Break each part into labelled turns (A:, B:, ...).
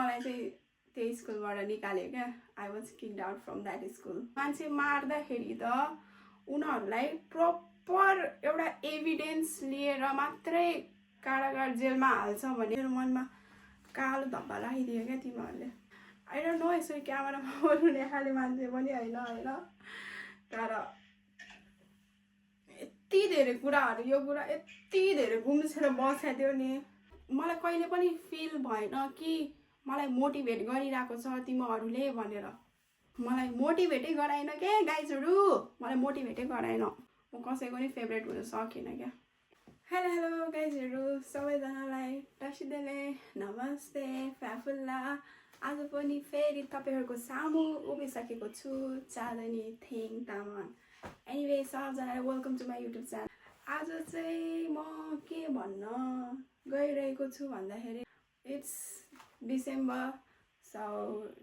A: मलाई चाहिँ त्यही स्कुलबाट निकाल्यो क्या। I was kicked out from that school. मान्छे मार्दाखेरि त उनीहरूलाई प्रपर एउटा एभिडेन्स लिएर मात्रै कारागार जेलमा हाल्छ भने मेरो मनमा कालो धब्बा राखिदियो क्या तिमीहरूले। आई डोन्ट नो यसरी क्यामेरामा बोल्ने खाले मान्छे पनि होइन तर यति धेरै कुराहरू यो कुरा यति धेरै गुम्सेर बसेको थियो नि, मलाई कहिले पनि फिल भएन कि मलाई मोटिभेट गरिरहेको छ तिमीहरूले भनेर। मलाई मोटिभेटै गराएन के गाइजहरू, मलाई मोटिभेटै गराएन। म कसैको नि फेभरेट हुन सकिनँ क्या। हेलो गाइजहरू, सबैजनालाई टसिदेले नमस्ते फ्याफुल्ला। आज पनि फेरि तपाईँहरूको सामु उभिसकेको छु, चाँदनी थिङ तामाङ। एनिवे सबजनालाई welcome to my YouTube channel. आज चाहिँ म के भन्न गइरहेको छु भन्दाखेरि इट्स डिसेम्बर। सो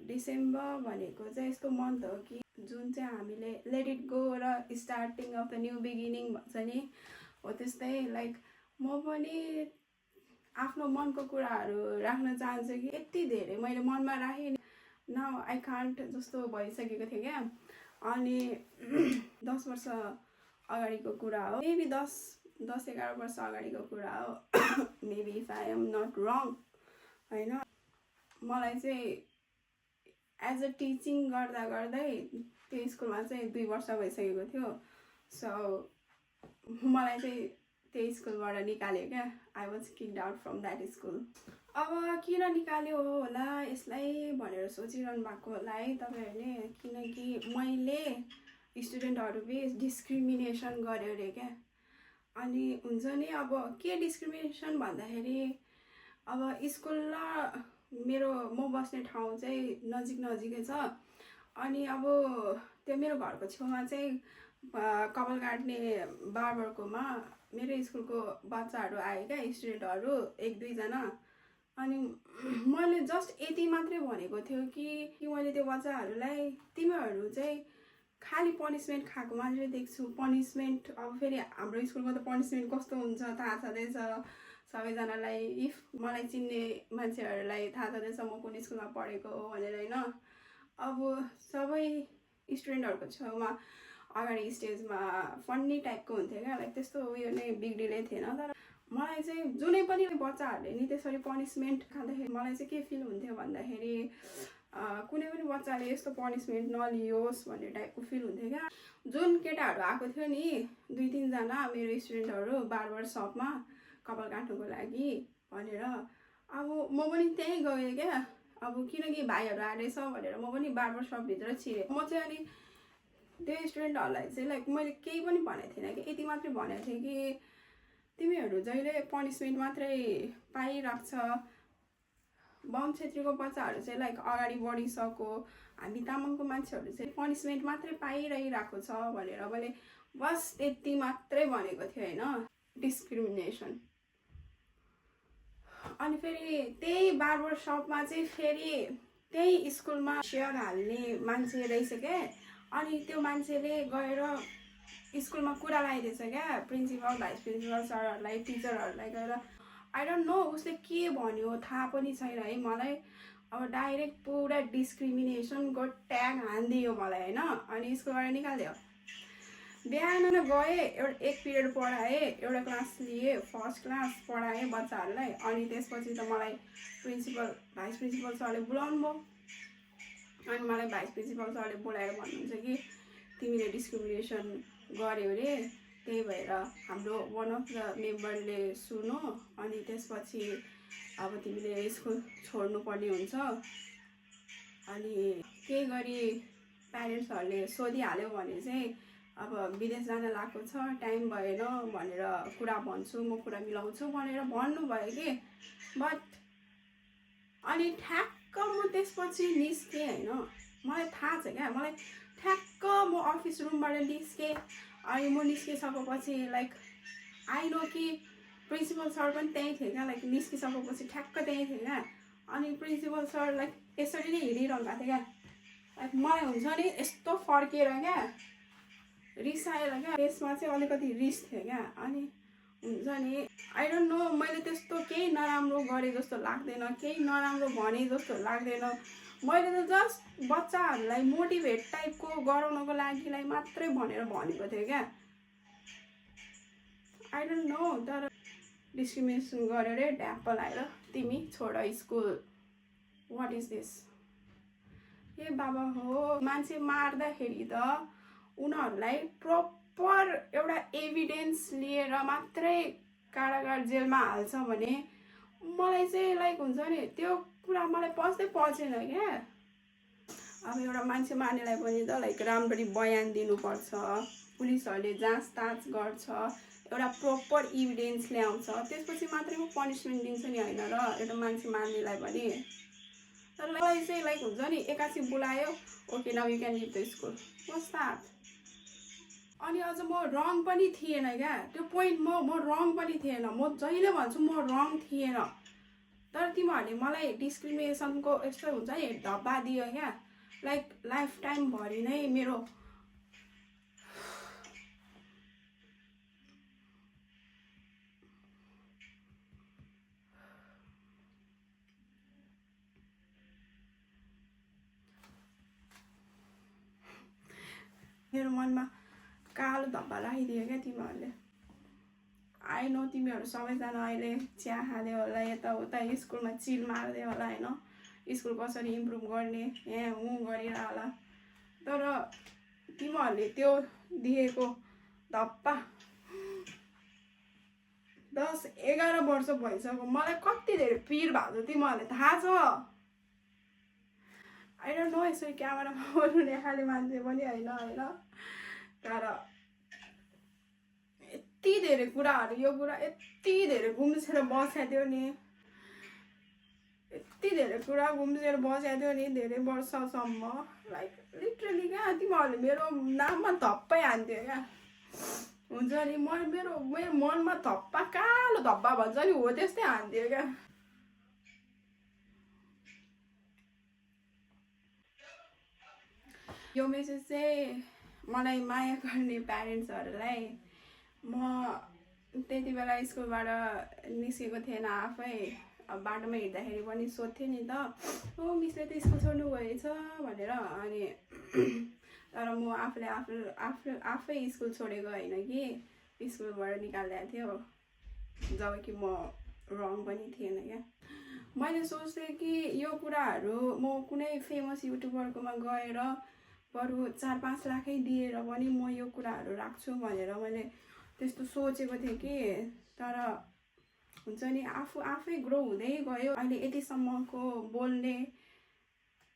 A: डिसेम्बर भनेको चाहिँ यस्तो मन्थ हो कि जुन चाहिँ हामीले लेट इट गो र starting of the new beginning भन्छ नि, हो त्यस्तै। लाइक म पनि आफ्नो मनको कुराहरू राख्न चाहन्छु कि यति धेरै मैले मनमा राखेँ नाउ आई कान्ट जस्तो भइसकेको थियो क्या। अनि 10 वर्ष अगाडिको कुरा हो, मेबी 10-11 वर्ष अगाडिको कुरा हो, maybe if I am not wrong होइन। मलाई चाहिँ एज अ टिचिङ गर्दा गर्दै त्यो स्कुलमा चाहिँ 2 वर्ष भइसकेको थियो। सो मलाई चाहिँ त्यही स्कुलबाट निकाल्यो क्या। I was kicked out from that school. अब किन निकाल्यो होला यसलाई भनेर सोचिरहनु भएको होला है तपाईँहरूले, किनकि मैले स्टुडेन्टहरू बिच डिस्क्रिमिनेसन गर्यो अरे क्या। अनि हुन्छ नि अब के डिस्क्रिमिनेसन भन्दाखेरि अब स्कुल र मेरो म बस्ने ठाउँ चाहिँ नजिकै छ। अनि अब त्यो मेरो घरको छेउमा चाहिँ कपाल काट्ने बार्बरकोमा मेरो स्कुलको बच्चाहरू आयो क्या, स्टुडेन्टहरू 1-2 जना। अनि मैले जस्ट यति मात्रै भनेको थियो कि मैले त्यो बच्चाहरूलाई तिमीहरू चाहिँ खालि पनिसमेन्ट खाएको मात्रै देख्छु। पनिसमेन्ट अब फेरि हाम्रो स्कुलको त पनिसमेन्ट कस्तो हुन्छ थाहा छँदैछ सबैजनालाई। इफ मलाई चिन्ने मान्छेहरूलाई थाहा छँदैछ म कुन स्कुलमा पढेको हो भनेर होइन। अब सबै स्टुडेन्टहरूको छेउमा अगाडि स्टेजमा फन्नी टाइपको हुन्थ्यो क्या, लाइक त्यस्तो उयो नै बिग डिलै थिएन। तर मलाई चाहिँ जुनै पनि बच्चाहरूले नि त्यसरी पनिसमेन्ट खाँदाखेरि मलाई चाहिँ के फिल हुन्थ्यो भन्दाखेरि कुनै पनि बच्चाले यस्तो पनिसमेन्ट नलियोस् भन्ने टाइपको फिल हुन्थ्यो क्या। जुन केटाहरू आएको थियो नि 2-3 जना मेरो स्टुडेन्टहरू बार्बर सपमा कपाल काट्नुको लागि भनेर, अब म पनि त्यहीँ गएँ क्या। अब किनकि भाइहरू आएछ भनेर म पनि बार्बर सपभित्र छिरेँ। म चाहिँ अनि त्यो स्टुडेन्टहरूलाई चाहिँ लाइक मैले केही पनि भनेको थिइनँ कि, यति मात्रै भनेको थिएँ कि तिमीहरू जहिले पनिसमेन्ट मात्रै पाइराख्छ। बम छेत्रीको बच्चाहरू चाहिँ लाइक अगाडि बढिसक्यो, हामी तामाङको मान्छेहरू चाहिँ पनिसमेन्ट मात्रै पाइरहिरहेको छ भनेर मैले बस त्यति मात्रै भनेको थिएँ होइन, डिस्क्रिमिनेसन। अनि फेरि त्यही बार्बर सपमा चाहिँ फेरि त्यही स्कुलमा सेयर हाल्ने मान्छे रहेछ क्या। अनि त्यो मान्छेले गएर स्कुलमा कुरा लगाइदिएछ क्या प्रिन्सिपल भाइस प्रिन्सिपल सरहरूलाई, टिचरहरूलाई गएर। आई डोन्ट नो उसले के भन्यो थाहा पनि छैन है मलाई। अब डाइरेक्ट पुरा डिस्क्रिमिनेसनको ट्याग हानिदियो मलाई होइन। अनि स्कुलबाट निकाल्यो। बिहान गएँ, एक पिरियड पढाएँ, एउटा क्लास लिएँ, फर्स्ट क्लास पढाएँ बच्चाहरूलाई। अनि त्यसपछि त मलाई प्रिन्सिपल भाइस प्रिन्सिपल सरले बोलाउनु भयो। अनि मलाई भाइस प्रिन्सिपल सरले बोलाएर भन्नुहुन्छ कि तिमीले डिस्क्रिमिनेसन गर्यो अरे, त्यही भएर हाम्रो वान अफ द मेम्बरले सुन्यो अनि त्यसपछि अब तिमीले स्कुल छोड्नुपर्ने हुन्छ। अनि केही गरी प्यारेन्ट्सहरूले सोधिहाल्यो भने चाहिँ अब विदेश जान लागेको छ, टाइम भएन भनेर कुरा भन्छु, म कुरा मिलाउँछु भनेर भन्नुभयो कि। बट अनि ठ्याक्क म त्यसपछि निस्केँ होइन। मलाई थाहा छ क्या, मलाई ठ्याक्क म अफिस रुमबाट निस्केँ। अनि म निस्किसकेपछि लाइक आई नो कि प्रिन्सिपल सर पनि त्यहीँ थियो क्या, लाइक निस्किसकेपछि ठ्याक्क त्यहीँ थियो क्या। अनि प्रिन्सिपल सर लाइक यसरी नै हिँडिरहनु भएको थियो क्या। लाइक मलाई हुन्छ नि यस्तो फर्केर क्या रिसाएर क्या, त्यसमा चाहिँ अलिकति रिस थियो क्या। अनि हुन्छ नि आई डोन्ट नो मैले त्यस्तो केही नराम्रो गरेँ जस्तो लाग्दैन, केही नराम्रो भने जस्तो लाग्दैन। मैले त जस्ट बच्चाहरूलाई मोटिभेट टाइपको गराउनको लागिलाई मात्रै भनेर भनेको थिएँ क्या। आई डोन्ट नो, तर डिस्क्रिमिनेसन गर्यो रे ढ्याप्प लाएर, तिमी छोड स्कुल, वाट इज दिस। ए बाबा हो, मान्छे मार्दाखेरि त उनीहरूलाई प्रपर एउटा एभिडेन्स लिएर मात्रै कारागार जेलमा हाल्छ भने मलाई चाहिँ लाइक हुन्छ नि त्यो कुरा मलाई पच्दै पचेन क्या। अब एउटा मान्छे मार्नेलाई पनि त लाइक राम्ररी बयान दिनुपर्छ, पुलिसहरूले जाँचताँच गर्छ, एउटा प्रपर इभिडेन्स ल्याउँछ, त्यसपछि मात्रै म पनिसमेन्ट दिन्छ नि होइन र एउटा मान्छे मार्नेलाई पनि। तर मलाई चाहिँ लाइक हुन्छ नि एकासी बोलायो, okay now you can leave the school, what's that. अनि अझ म रङ पनि थिएन क्या, त्यो पोइन्ट म रङ पनि थिएन, म जहिले भन्छु म रङ थिएन। तर तिमीहरूले मलाई डिस्क्रिमिनेसनको यस्तो हुन्छ नि धब्बा दियो क्या, लाइक लाइफ टाइमभरि नै मेरो मनमा कालो धब्बा लगाइदियो क्या तिमीहरूले। आई नो तिमीहरू सबैजना अहिले चिया खाँदै होला, यताउता स्कुलमा चिल मार्दै होला होइन, स्कुल कसरी इम्प्रुभ गर्ने यहाँ हुँ गरिरह होला। तर तिमीहरूले त्यो दिएको धप्पा 10-11 वर्ष भइसक्यो, मलाई कति धेरै पिर भएको छ तिमीहरूलाई थाहा छ। आई डोन्ट नो यसरी क्यामेरामा बोल्ने खाले मान्छे पनि होइन, तर यति धेरै कुराहरू, यो कुरा यति धेरै गुम्सेर बसेको थियो नि, यति धेरै कुरा गुम्सेर बसेको थियो नि धेरै वर्षसम्म, लाइक लिटरली क्या तिमीहरूले मेरो नाममा धप्पै हान्थ्यो क्या। हुन्छ नि मेरो मनमा धप्पा, कालो धप्पा भन्छ नि हो त्यस्तै हान्थ्यो क्या। यो मेसेज चाहिँ मलाई माया गर्ने प्यारेन्ट्सहरूलाई, म त्यति बेला स्कुलबाट निस्केको थिएन आफै, बाटोमा हिँड्दाखेरि पनि सोध्थेँ नि त, ओ मिसले त स्कुल छोड्नु गएछ भनेर। अनि तर म आफै स्कुल छोडेको होइन कि, स्कुलबाट निकालिदिएको थियो, जब कि म रङ पनि थिएन क्या। मैले सोच्थेँ कि यो कुराहरू म कुनै फेमस युट्युबरकोमा गएर बरु 4-5 लाखै दिएर पनि म यो कुराहरू राख्छु भनेर मैले त्यस्तो सोचेको थिएँ कि। तर हुन्छ नि आफै ग्रो हुँदै गयो, अहिले यतिसम्मको बोल्ने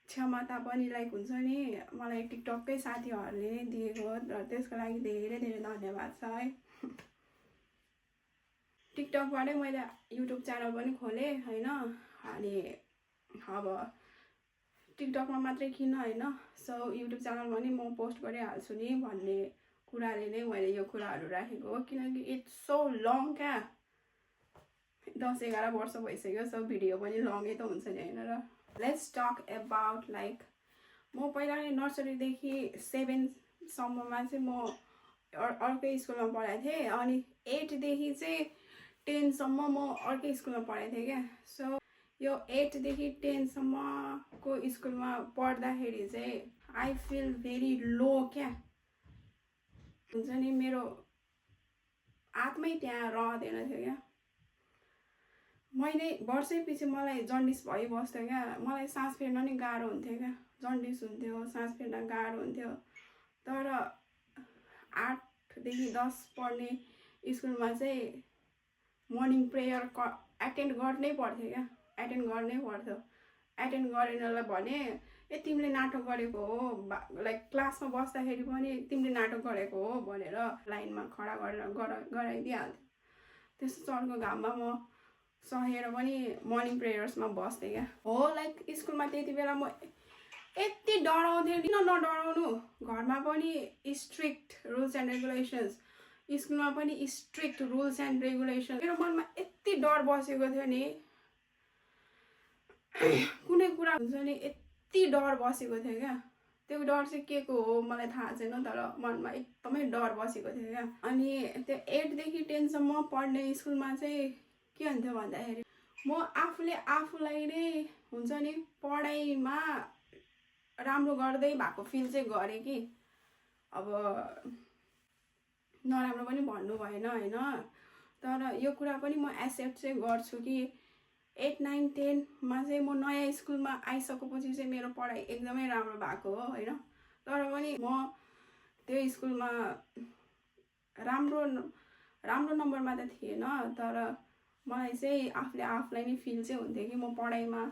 A: क्षमता पनि लाइक हुन्छ नि मलाई टिकटककै साथीहरूले नै दिएको, र त्यसको लागि धेरै धेरै धन्यवाद छ है। टिकटकबाटै मैले युट्युब च्यानल पनि खोलेँ होइन, अनि अब टिकटकमा मात्रै किन होइन, सो युट्युब च्यानलमा नि म पोस्ट गरिहाल्छु नि भन्ने कुराले नै मैले यो कुराहरू राखेको हो, किनकि इट्स सो लङ क्या, 10-11 वर्ष भइसक्यो, सो भिडियो पनि लङै त हुन्छ नि होइन र। लेट्स टक एबाउट लाइक म पहिला नै नर्सरीदेखि 7सम्ममा चाहिँ म अर्कै स्कुलमा पढाएको थिएँ, अनि 8देखि चाहिँ 10सम्म म अर्कै स्कुलमा पढाएको थिएँ क्या। सो यो 8देखि 10सम्मको स्कुलमा पढ्दाखेरि चाहिँ आई फिल भेरी लो क्या, हुन्छ नि मेरो आत्मै त्यहाँ रहँदैन थियो क्या। मैले वर्षैपछि मलाई जन्डिस भइबस्थ्यो क्या, मलाई सास फेर्न नि गाह्रो हुन्थ्यो क्या, जन्डिस हुन्थ्यो, सास फेर्न गाह्रो हुन्थ्यो। तर 8देखि 10 पढ्ने स्कुलमा चाहिँ मर्निङ प्रेयर एटेन्ड गर्नै पर्थ्यो क्या, एटेन्ड गर्नै पर्थ्यो। एटेन्ड गरेनलाई भने ए तिमीले नाटक गरेको हो, लाइक क्लासमा बस्दाखेरि पनि तिमीले नाटक गरेको हो भनेर लाइनमा खडा गराइदिइहाल्थ्यो। त्यस्तो चर्को घाममा म सहेर पनि मर्निङ प्रेयर्समा बस्थेँ क्या। हो लाइक स्कुलमा त्यति बेला म यति डराउँथेँ, किन नडराउनु, घरमा पनि स्ट्रिक्ट रुल्स एन्ड रेगुलेसन्स, स्कुलमा पनि स्ट्रिक्ट रुल्स एन्ड रेगुलेसन, मेरो मनमा यति डर बसेको थियो नि, कुनै कुरा हुन्छ नि यति डर बसेको थियो क्या। त्यो डर चाहिँ के को हो मलाई थाहा छैन, तर मनमा एकदमै डर बसेको थियो क्या। अनि त्यो 8 देखि 10 सम्म पढ्ने स्कुलमा चाहिँ के हुन्थ्यो भन्दाखेरि म आफूले आफूलाई नै हुन्छ नि पढाइमा राम्रो गर्दै भएको फिल चाहिँ गरेँ कि। अब नराम्रो पनि भन्नु भएन होइन, तर यो कुरा पनि म एक्सेप्ट चाहिँ गर्छु कि 8, 9, 10 मा चाहिँ म नयाँ स्कुलमा आइसकेपछि चाहिँ मेरो पढाइ एकदमै राम्रो भएको हो होइन। तर पनि म त्यो स्कुलमा राम्रो नम्बरमा त थिएन, तर मलाई चाहिँ आफूले आफूलाई नै फिल चाहिँ हुन्थ्यो कि म पढाइमा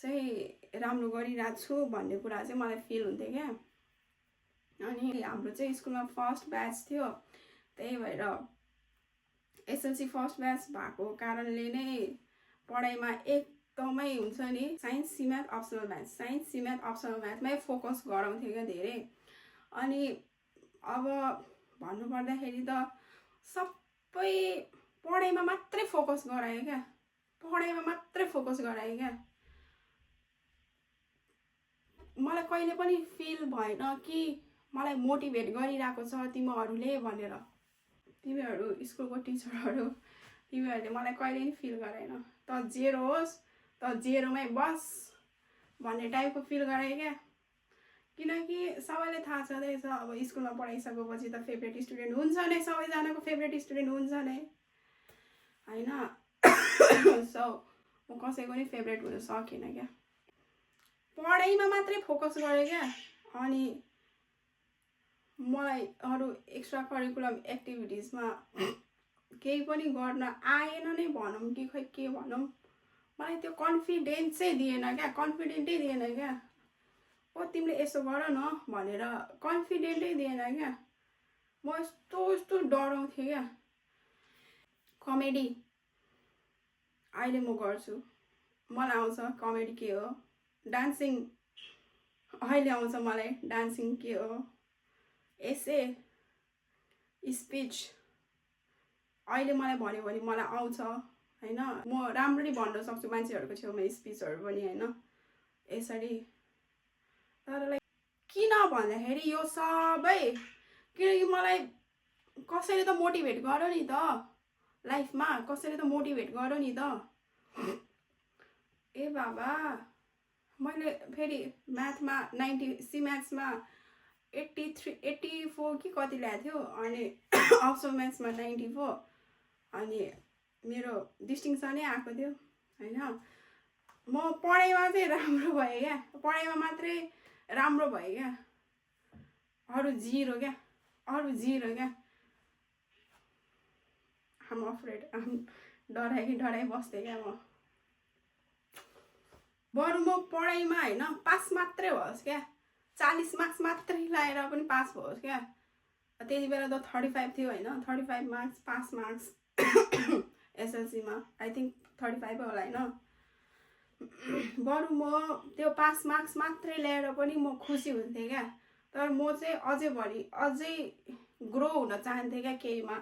A: चाहिँ राम्रो गरिरहेको छु भन्ने कुरा चाहिँ मलाई फिल हुन्थ्यो क्या। अनि हाम्रो चाहिँ स्कुलमा फर्स्ट ब्याच थियो, त्यही भएर एसएलसी फर्स्ट ब्याच भएको कारणले नै पढाइमा एकदमै हुन्छ नि साइन्स सिम्याथ अप्सनल म्याथमै फोकस गराउँथ्यो क्या धेरै। अनि अब भन्नुपर्दाखेरि त सबै पढाइमा मात्रै फोकस गरायो क्या, मलाई कहिले पनि फिल भएन कि मलाई मोटिभेट गरिरहेको छ तिमीहरूले भनेर। तिमीहरू स्कुलको टिचरहरू तिमीहरूले मलाई कहिले पनि फिल गराएन, त जेरो होस् त जेरोमै बस भन्ने टाइपको फिल गराएँ क्या। किनकि सबैले थाहा छँदैछ अब स्कुलमा पढाइसकेपछि त फेभरेट स्टुडेन्ट हुन्छ नै, सबैजनाको फेभरेट स्टुडेन्ट हुन्छ नै होइन। सो म कसैको नि फेभरेट हुन सकिनँ क्या, पढाइमा मात्रै फोकस गरेँ क्या। अनि मलाई अरू एक्स्ट्रा करिकुलम एक्टिभिटिजमा केही पनि गर्न आएन नै भनौँ कि खै के भनौँ, मलाई त्यो कन्फिडेन्टै दिएन क्या। ओ तिमीले यसो गर न भनेर कन्फिडेन्टै दिएन क्या। म यस्तो डराउँथेँ क्या। कमेडी अहिले म गर्छु, मलाई आउँछ कमेडी के हो, डान्सिङ अहिले आउँछ मलाई डान्सिङ के हो, एसे स्पिच अहिले मलाई भन्यो भने मलाई आउँछ होइन। म राम्ररी भन्न सक्छु मान्छेहरूको छेउमा स्पिचहरू पनि होइन यसरी। तर लाइक किन भन्दाखेरि यो सबै किनकि मलाई कसैले त मोटिभेट गर्यो नि त लाइफमा, कसैले त मोटिभेट गर्यो नि त। ए बाबा मैले फेरि म्याथमा 90 सी म्याथ्समा 84 कि कति ल्याएको थियो, अनि अप्सनल म्याथ्समा 94, अनि मेरो डिस्टिङसनै आएको थियो होइन। म पढाइमा चाहिँ राम्रो भएँ क्या, पढाइमा मात्रै राम्रो भएँ क्या, अरू जिरो क्या। आम अफ्रेड डराइ बस्थेँ क्या म। बरु म पढाइमा होइन पास मात्रै होस् क्या, 40 मार्क्स मात्रै लाएर पनि पास होस् क्या। त्यति बेला त 35 थियो होइन, 35 मार्क्स पास मार्क्स एसएलसीमा आई थिङ्क 35 होला होइन। बरु म त्यो पास मार्क्स मात्रै ल्याएर पनि म खुसी हुन्थेँ क्या। तर म चाहिँ अझै ग्रो हुन चाहन्थेँ क्या केहीमा,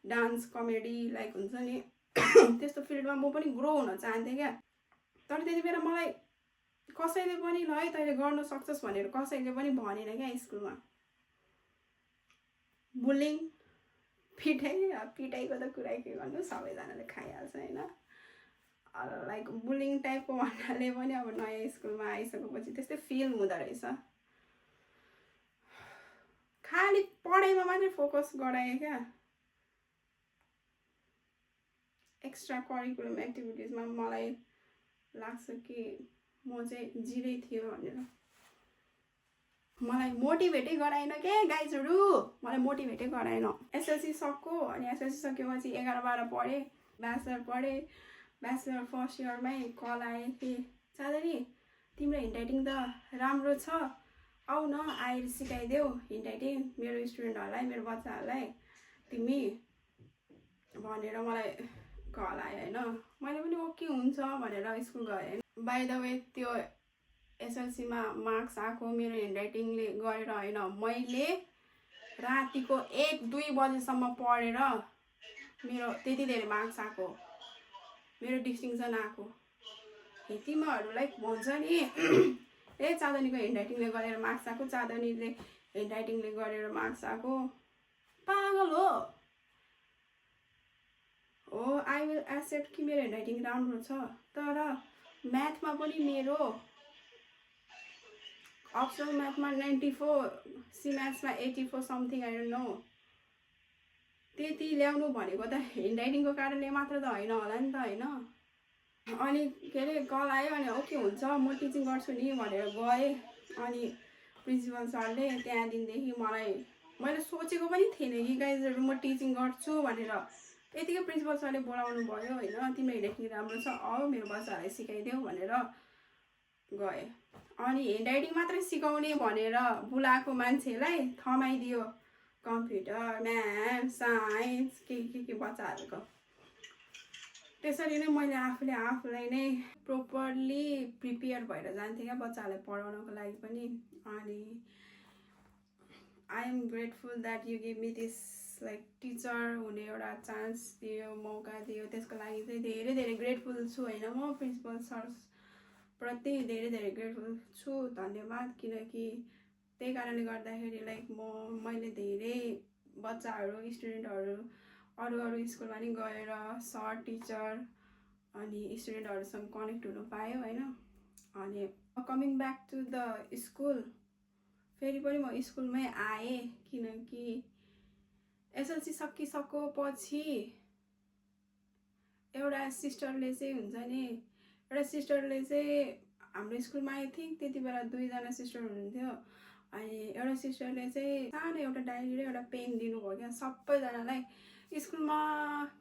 A: डान्स कमेडी लाइक हुन्छ नि त्यस्तो फिल्डमा म पनि ग्रो हुन चाहन्थेँ क्या। तर त्यति बेला मलाई कसैले पनि ल है तैँले गर्न सक्छस् भनेर कसैले पनि भनेन क्या स्कुलमा। बुलिङ पिटाइको त कुरा के गर्नु, सबैजनाले खाइहाल्छ होइन। लाइक बुलिङ टाइपको भन्नाले पनि अब नयाँ स्कुलमा आइसकेपछि त्यस्तै फिल हुँदो रहेछ। खालि पढाइमा मात्रै फोकस गराएँ क्या, एक्स्ट्रा करिकुलम एक्टिभिटिजमा मलाई लाग्छ कि म चाहिँ जिरै थियो भनेर। मलाई मोटिभेटै गराएन के गाइजहरू, मलाई मोटिभेटै गराएन। एसएलसी सक्यो, अनि एसएलसी सकेपछि 11-12 पढेँ, ब्याचलर फर्स्ट इयरमै कल आएँ कि चाँदनी तिम्रो हिन्डराइटिङ त राम्रो छ, आऊ न आएर सिकाइदेऊ हिन्डराइटिङ मेरो स्टुडेन्टहरूलाई, मेरो बच्चाहरूलाई तिमी भनेर मलाई कल आयो होइन। मैले पनि ओके हुन्छ भनेर स्कुल गएँ होइन। बाइ द वे त्यो एसएलसीमा मार्क्स आएको मेरो ह्यान्डराइटिङले गरेर होइन, मैले रातिको 1-2 बजेसम्म पढेर मेरो त्यति धेरै मार्क्स आएको, मेरो डिस्टिङसन आएको। तिमीहरूलाई भन्छ नि ए चाँदनीको ह्यान्डराइटिङले गरेर मार्क्स आएको, चाँदनीले ह्यान्डराइटिङले गरेर मार्क्स आएको। पागल हो। आई विल एक्सेप्ट कि मेरो ह्यान्डराइटिङ राम्रो छ, तर म्याथमा पनि मेरो अप्सनल म्याथमा 94, सी म्याथ्समा 84 समथिङ, आई डोन्ट नो। त्यति ल्याउनु भनेको त ह्यान्डराइटिङको कारणले मात्र त होइन होला नि त, होइन। अनि के अरे कल आयो, अनि ओके हुन्छ म टिचिङ गर्छु नि भनेर गएँ। अनि प्रिन्सिपल सरले त्यहाँदेखि मलाई, मैले सोचेको पनि थिएन कि गाइजहरू म टिचिङ गर्छु भनेर। यतिकै प्रिन्सिपल सरले बोलाउनु भयो, होइन तिम्रो ह्यान्डराइटिङ राम्रो छ, आऊ मेरो बच्चाहरूलाई सिकाइदेऊ भनेर गएँ। अनि ह्यान्डराइटिङ मात्रै सिकाउने भनेर बोलाएको मान्छेलाई थमाइदियो कम्प्युटर, म्याथ, साइन्स, के बच्चाहरूको। त्यसरी नै मैले आफूलाई नै प्रोपरली प्रिपेयर भएर जान्थेँ क्या बच्चाहरूलाई पढाउनको लागि पनि। अनि I am grateful that you give me this like teacher हुने एउटा चान्स दियो, मौका दियो, त्यसको लागि चाहिँ धेरै धेरै ग्रेटफुल छु, होइन। म प्रिन्सिपल सर प्रति धेरै धेरै ग्रेटफुल छु, धन्यवाद। किनकि त्यही कारणले गर्दाखेरि लाइक मैले धेरै बच्चाहरू, स्टुडेन्टहरू अरू स्कुलमा नि गएर सर, टिचर अनि स्टुडेन्टहरूसँग कनेक्ट हुनु पायो, होइन। अनि coming back to the school, फेरि पनि म स्कुलमै आएँ किनकि एसएलसी सकिसकेपछि एउटा सिस्टरले चाहिँ हुन्छ नि, एउटा सिस्टरले चाहिँ हाम्रो स्कुलमा आई थिङ्क त्यति बेला 2जना सिस्टर हुनुहुन्थ्यो। अनि एउटा सिस्टरले चाहिँ सानो एउटा डायरी र एउटा पेन दिनुभयो क्या सबैजनालाई। स्कुलमा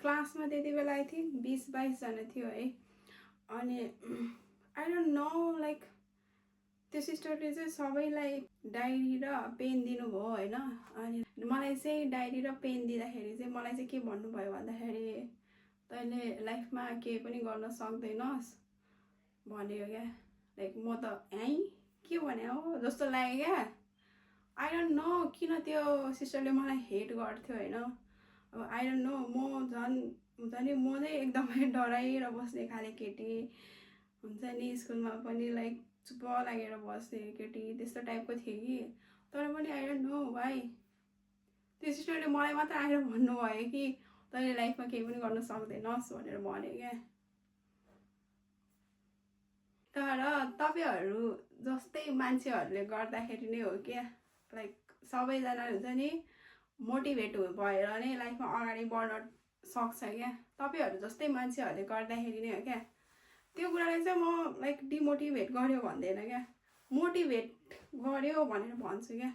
A: क्लासमा त्यति बेला आई थिङ्क 20-22 जना थियो है। अनि आई डोन्ट नो लाइक त्यो सिस्टरले चाहिँ सबैलाई डायरी र पेन दिनुभयो, होइन। अनि मलाई चाहिँ डायरी र पेन दिँदाखेरि चाहिँ मलाई चाहिँ के भन्नुभयो भन्दाखेरि तैँले लाइफमा केही पनि गर्न सक्दैनस् भन्यो क्या। लाइक म त के भने हो जस्तो लाग्यो क्या। आई डोन्ट नो किन त्यो सिस्टरले मलाई हेट गर्थ्यो, होइन। अब आई डोन्ट नो, म झन् हुन्छ नि म नै एकदमै डराएर बस्ने खाले केटी हुन्छ नि। स्कुलमा पनि लाइक चुप लागेर बस्ने केटी त्यस्तो टाइपको थिएँ कि। तर पनि आई डोन्ट नो वाइ त्यो सिस्टरले मलाई मात्र आएर भन्नुभयो कि तैँले लाइफमा केही पनि गर्न सक्दैनस् भनेर भन्यो क्या। तर तपाईँहरू जस्तै मान्छेहरूले गर्दाखेरि नै हो क्या, लाइक सबैजना हुन्छ नि मोटिभेट भएर नै लाइफमा अगाडि बढ्न सक्छ क्या। तपाईँहरू जस्तै मान्छेहरूले गर्दाखेरि नै हो क्या। त्यो कुरालाई चाहिँ म लाइक डिमोटिभेट गर्यो भन्दैन क्या, मोटिभेट गर्यो भनेर भन्छु क्या।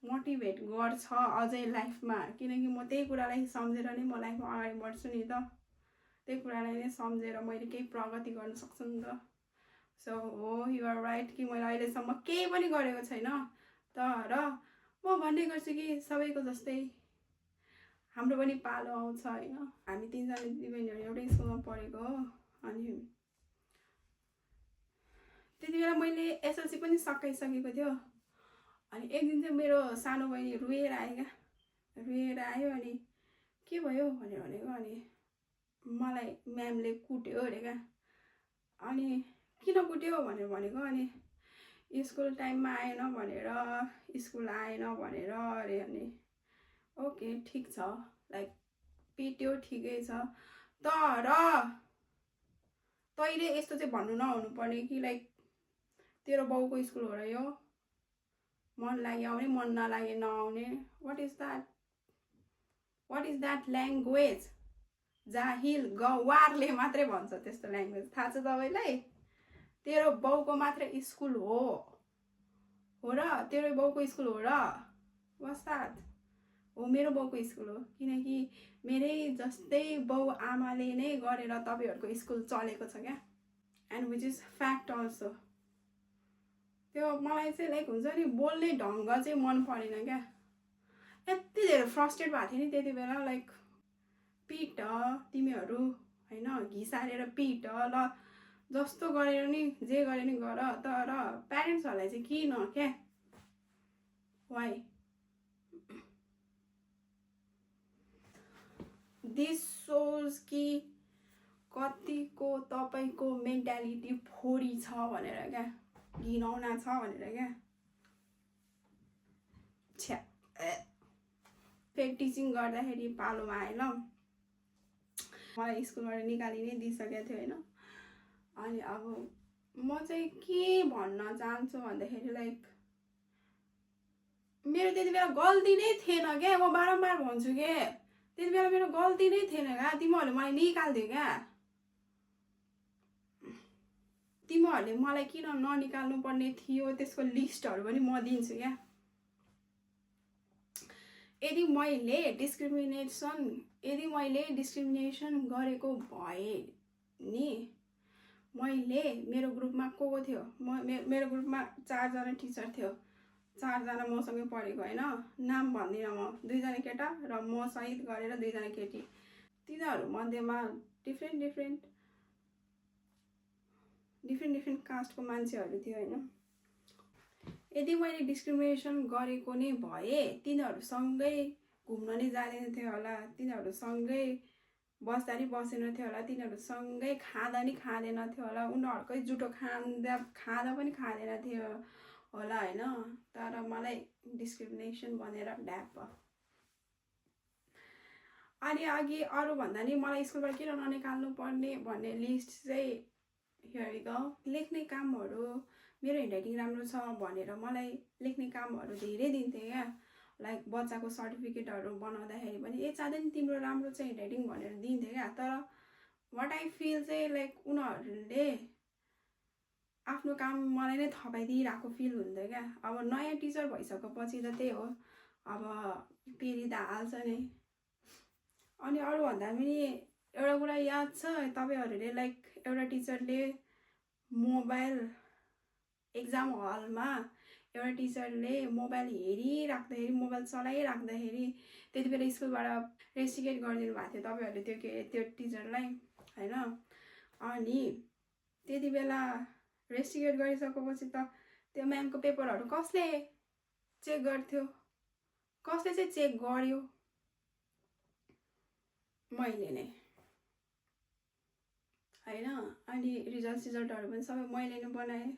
A: मोटिभेट गर्छ अझै लाइफमा, किनकि म त्यही कुरालाई सम्झेर नै म लाइफमा अगाडि बढ्छु नि त। त्यही कुरालाई नै सम्झेर मैले केही प्रगति गर्न सक्छु नि त। सो हो, युआर राइट कि मैले अहिलेसम्म केही पनि गरेको छैन। तर म भन्ने गर्छु कि सबैको जस्तै हाम्रो पनि पालो आउँछ, होइन। हामी 3जना दिदीबहिनीहरू एउटै स्कुलमा पढेको हो। अनि त्यति बेला मैले एसएलसी पनि सकिसकेको थियो। अनि एक दिन चाहिँ मेरो सानो बहिनी रुएर आयो क्या, रुएर आयो। अनि के भयो भनेर भनेको। अनि मलाई म्यामले कुट्यो अरे क्या। अनि किन कुट्यो भनेर भनेको। अनि स्कुल टाइममा आएन भनेर, स्कुल आएन भनेर अरे। अनि ओके ठिक छ, लाइक पिट्यो ठिकै छ, तर तैँले यस्तो चाहिँ भन्नु नहुनु पर्ने कि लाइक तेरो बाउको स्कुल हो र यो, मन लाग्यो आउने, मन नलागे नआउने। What is that language? जाहिल गवारले मात्रै भन्छ त्यस्तो ल्याङ्ग्वेज, थाहा छ तपाईँलाई? तेरो बाउको मात्र स्कुल हो र, तेरो बाउको स्कुल हो र, वस्ताद हो। मेरो बाउको स्कुल हो, किनकि मेरै जस्तै बाउ आमाले नै गरेर तपाईँहरूको स्कुल चलेको छ क्या। And which is fact also. त्यो मलाई चाहिँ लाइक हुन्छ नि बोल्ने ढङ्ग चाहिँ मन परेन क्या। यति धेरै फ्रस्ट्रेट भएको थिएँ नि त्यति बेला। लाइक पिट तिमीहरू, होइन, घिसारेर पिट ल, जस्तो गरेर नि जे गरे नि गर, तर प्यारेन्ट्सहरूलाई चाहिँ किन क्या, वाइ? दिस सोज कि कतिको तपाईँको मेन्टालिटी फोरी छ भनेर क्या। घिनाउना छ भनेर क्या छ्या फेरि टिचिङ गर्दाखेरि पालोमा आएँ ल मलाई स्कुलबाट निकालि नै दिइसकेको थियो होइन अनि अब म चाहिँ के भन्न चाहन्छु भन्दाखेरि लाइक मेरो त्यति बेला गल्ती नै थिएन क्या म बारम्बार भन्छु के त्यति बेला मेरो गल्ती नै थिएन क्या तिमीहरूले मलाई निकाल्दियो क्या तिमीहरूले मलाई किन ननिकाल्नु पर्ने थियो त्यसको लिस्टहरू पनि म दिन्छु क्या यदि मैले डिस्क्रिमिनेसन गरेको भए नि मैले मेरो ग्रुपमा को थियो मेरो ग्रुपमा 4 जना टिचर थियो 4 जना मसँगै पढेको होइन नाम भन्दिनँ म 2 जना केटा र म सहित गरेर 2 जना केटी तिनीहरू मध्येमा डिफ्रेन्ट कास्टको मान्छेहरू थियो होइन यदि मैले डिस्क्रिमिनेसन गरेको नै भए तिनीहरूसँगै घुम्न नै जाँदैन थियो होला तिनीहरूसँगै बस्दा नि बसेन थियो होला तिनीहरूसँगै खाँदा नि खाँदैन थियो होला उनीहरूकै जुठो खाँदा पनि खाँदैन थियो होला होइन तर मलाई डिस्क्रिमिनेसन भनेर ड्याप अनि अघि अरू भन्दा नि मलाई स्कुलबाट किन ननिकाल्नु पर्ने भन्ने लिस्ट चाहिँ हियर वी गो लेख्ने कामहरू मेरो ह्यान्डराइटिङ राम्रो छ भनेर मलाई लेख्ने कामहरू धेरै दिन्थे क्या लाइक बच्चाको सर्टिफिकेटहरू बनाउँदाखेरि पनि चाँदै नि तिम्रो राम्रो छ ह्यान्डराइटिङ भनेर दिन्थे क्या तर वाट आई फिल चाहिँ लाइक उनीहरूले आफ्नो काम मलाई नै थपाइदिइरहेको फिल हुन्थ्यो क्या अब नयाँ टिचर भइसकेपछि त त्यही हो अब फेरि त हाल्छ नि अनि अरू भन्दा पनि एउटा कुरा याद छ तपाईहरुले लाइक एउटा टिचरले मोबाइल एक्जाम हलमा एउटा टिचरले मोबाइल हेरिराख्दाखेरि मोबाइल चलाइराख्दाखेरि त्यतिबेला स्कुलबाट रेस्ट्रिकेट गरिदिनु भएको थियो तपाईहरुले त्यो टिचरलाई हैन अनि त्यतिबेला रेस्ट्रिकेट गरिसकेपछि त त्यो म्यामको पेपरहरु कसले चेक गर्थ्यो कसले चाहिँ चेक गर्यो मैले नै हैन अनि रिजल्टहरु पनि सबै मैले नै बनाए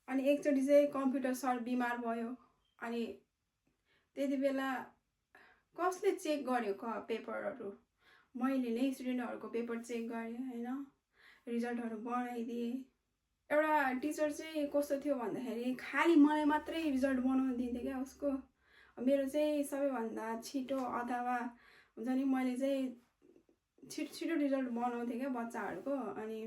A: अनि एकचोटी चाहिँ कम्प्युटर सर बिमार भयो अनि त्यतिबेला कसले चेक गर्यो पेपरहरु मैले नै स्टुडेन्टहरुको पेपर चेक गरे हैन रिजल्टहरु बनाइदिए एउटा टिचर चाहिँ कस्तो थियो भन्दाखेरि खाली मलाई मात्रै रिजल्ट बनाउन दिन्थे क्या उसको मेरो चाहिँ सबैभन्दा छिटो अथवा हुन्छ नि मैले चाहिँ छिटो रिजल्ट बनाउँथे क्या बच्चाहरुको अनि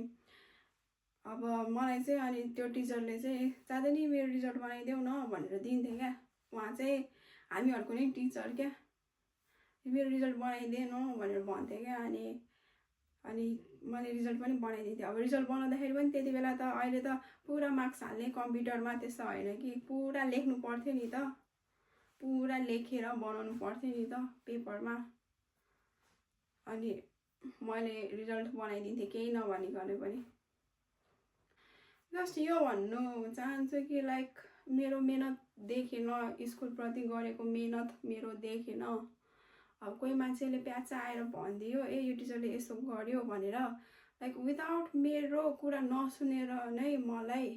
A: अब मलाई चाहिँ अनि त्यो टिचरले चाहिँ चाँदै नि मेरो रिजल्ट बनाइदेऊ न भनेर दिन्थे क्या उहाँ चाहिँ हामीहरुको नै टिचर क्या मेरो रिजल्ट बनाइदे न भनेर भन्थे क्या अनि मैले रिजल्ट पनि बनाइदिन्थे अब रिजल्ट बनाउँदाखेरि पनि त्यतिबेला त अहिले त पुरा मार्क्स हाल्ने कम्प्युटरमा त्यस्तो हैन कि पुरा लेख्नु पर्थ्यो नि त पुरा लेखेर बनाउनु पर्थ्यो नि त पेपरमा अनि मैले रिजल्ट बनाइदिन्थे केही नभनिकन पनि जस्ट यो भन्नु चाहन्छु कि लाइक मेरो मेहनत देखेन स्कुल प्रति गरेको मेहनत मेरो देखेन अब कोही मान्छेले प्याच आएर भनिदियो ए यो टिचरले यसो गर्यो भनेर लाइक विदाउट मेरो कुरा नसुनेर नै मलाई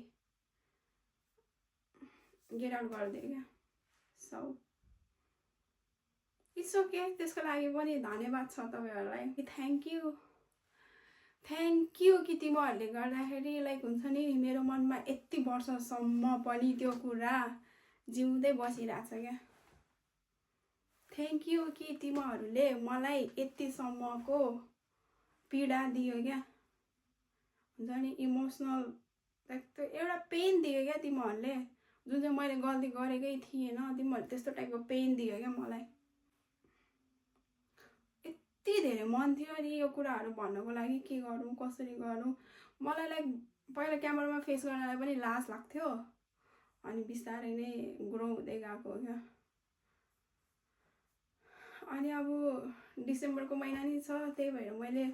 A: गेट आउट गर्दै क्या सो इट्स ओके त्यसको लागि पनि धन्यवाद छ तपाईहरुलाई थ्यांक यू कि तिमीहरुले गर्दाखेरि लाइक हुन्छ नि मेरो मनमा यति वर्षसम्म पनि त्यो कुरा जिउँदै बसिरहेछ क्या थ्यांक यू कि तिमीहरुले मलाई यति सम्मको पीडा दियो क्या हुन्छ नि इमोसनल लाइक त्यो एउटा पेन दियो क्या तिमीहरुले जुन चाहिँ मैले गल्ती गरेकै थिएन तिमीहरुले त्यस्तो टाइपको पेन दियो क्या मलाई यति धेरै मन थियो नि यो कुराहरु भन्नको लागि के गरौँ कसरी गरौँ मलाई लाइक पहिला क्यामेरामा फेस गर्नलाई पनि लाज लाग्थ्यो अनि बिस्तारै नै ग्रो हुँदै गएको क्या अनि अब डिसेम्बरको महिना नि छ त्यही भएर मैले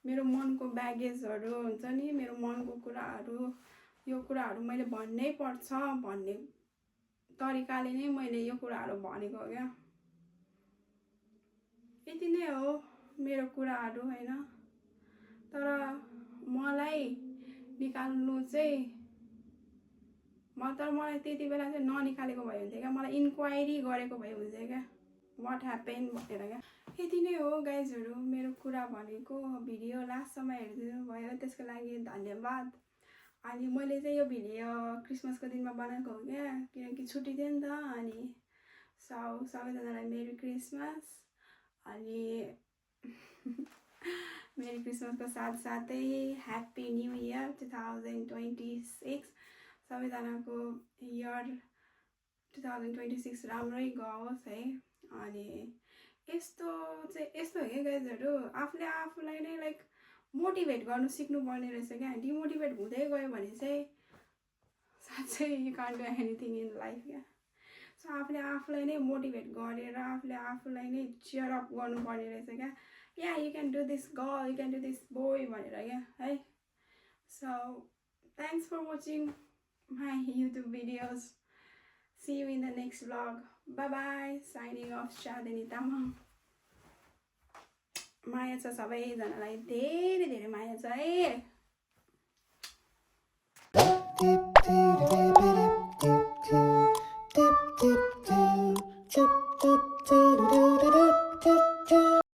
A: मेरो मनको ब्यागेजहरु हुन्छ नि मेरो मनको कुराहरु यो कुराहरु मैले भन्नै पर्छ भन्ने तरिकाले नै मैले यो कुराहरु भनेको क्या यति नै हो मेरो कुराहरु हैन तर मलाई निकाल्नु चाहिँ तर मलाई त्यति बेला चाहिँ ननिकालेको भए हुन्थ्यो क्या, मलाई इन्क्वायरी गरेको भए हुन्थ्यो क्या वाट ह्यापेन भनेर क्या। यति नै हो गाइजहरू, मेरो कुरा भनेको। भिडियो लास्टसम्म हेरिदिनु भयो त्यसको लागि धन्यवाद। अनि मैले चाहिँ यो भिडियो क्रिसमसको दिनमा बनाएको हो क्या, किनकि छुट्टी थियो नि त। अनि सबैजनालाई मेरी क्रिसमस। अनि मेरी क्रिसमसको साथसाथै ह्याप्पी न्यू इयर 2026। सबैजनाको इयर 2026 राम्रै गओस् है। अनि यस्तो हो क्या गाइजहरू, आफूले आफूलाई नै लाइक मोटिभेट गर्नु सिक्नुपर्ने रहेछ क्या। डिमोटिभेट हुँदै गयो भने चाहिँ साँच्चै you can't do anything in life क्या। सो आफूले आफूलाई नै मोटिभेट गरेर आफूले आफूलाई नै चियर अप गर्नुपर्ने रहेछ क्या। Yeah you can do this girl, you can do this boy भनेर क्या है। So thanks for watching my YouTube videos. See you in the next vlog. Bye bye. Signing off, Shadini Tamang. माया छ सबैजनालाई, धेरै धेरै माया छ है।